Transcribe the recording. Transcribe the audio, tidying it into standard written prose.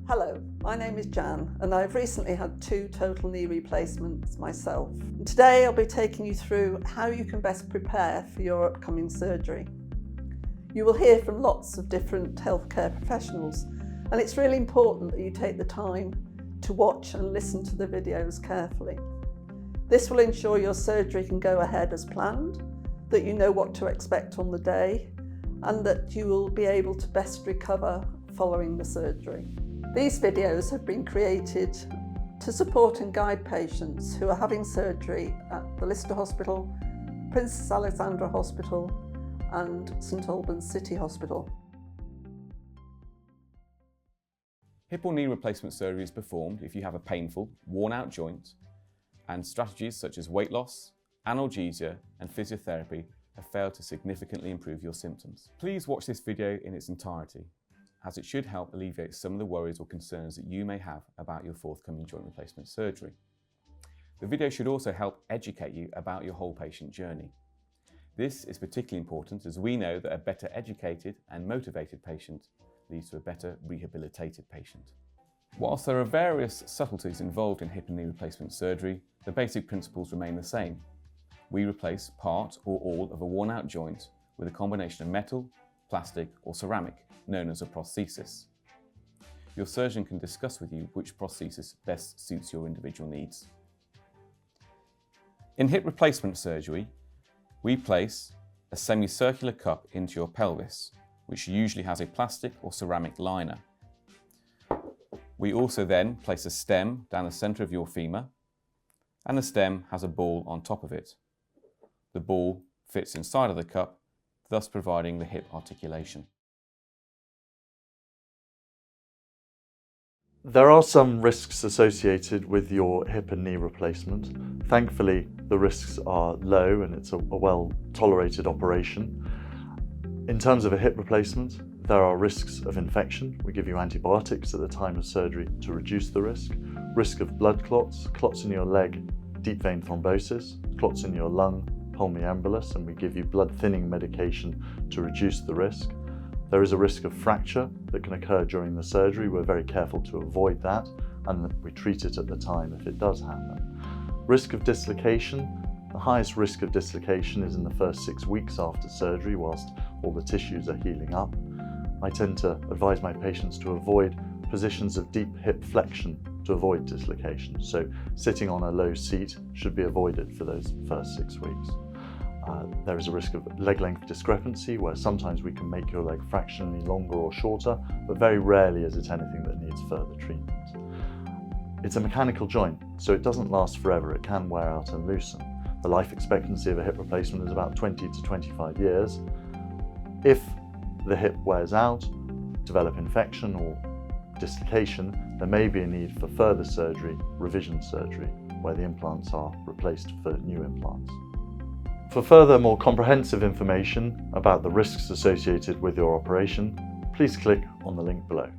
Hello, my name is Jan and I've recently had 2 total knee replacements myself. And today I'll be taking you through how you can best prepare for your upcoming surgery. You will hear from lots of different healthcare professionals and it's really important that you take the time to watch and listen to the videos carefully. This will ensure your surgery can go ahead as planned, that you know what to expect on the day and that you will be able to best recover following the surgery. These videos have been created to support and guide patients who are having surgery at the Lister Hospital, Princess Alexandra Hospital and St Albans City Hospital. Hip or knee replacement surgery is performed if you have a painful, worn-out joint, and strategies such as weight loss, analgesia and physiotherapy have failed to significantly improve your symptoms. Please watch this video in its entirety, as it should help alleviate some of the worries or concerns that you may have about your forthcoming joint replacement surgery. The video should also help educate you about your whole patient journey. This is particularly important as we know that a better educated and motivated patient leads to a better rehabilitated patient. Whilst there are various subtleties involved in hip and knee replacement surgery, the basic principles remain the same. We replace part or all of a worn-out joint with a combination of metal, plastic or ceramic, known as a prosthesis. Your surgeon can discuss with you which prosthesis best suits your individual needs. In hip replacement surgery, we place a semicircular cup into your pelvis, which usually has a plastic or ceramic liner. We also then place a stem down the centre of your femur, and the stem has a ball on top of it. The ball fits inside of the cup, thus providing the hip articulation. There are some risks associated with your hip and knee replacement. Thankfully, the risks are low and it's a well-tolerated operation. In terms of a hip replacement, there are risks of infection. We give you antibiotics at the time of surgery to reduce the risk. Risk of blood clots, clots in your leg, deep vein thrombosis, clots in your lung, pulmonary embolus, and we give you blood thinning medication to reduce the risk. There is a risk of fracture that can occur during the surgery. We're very careful to avoid that and we treat it at the time if it does happen. Risk of dislocation. The highest risk of dislocation is in the first 6 weeks after surgery whilst all the tissues are healing up. I tend to advise my patients to avoid positions of deep hip flexion to avoid dislocation. So sitting on a low seat should be avoided for those first 6 weeks. There is a risk of leg length discrepancy where sometimes we can make your leg fractionally longer or shorter, but very rarely is it anything that needs further treatment. It's a mechanical joint, so it doesn't last forever. It can wear out and loosen. The life expectancy of a hip replacement is about 20 to 25 years. If the hip wears out, develop infection or dislocation, there may be a need for further surgery, revision surgery, where the implants are replaced for new implants. For further, more comprehensive information about the risks associated with your operation, please click on the link below.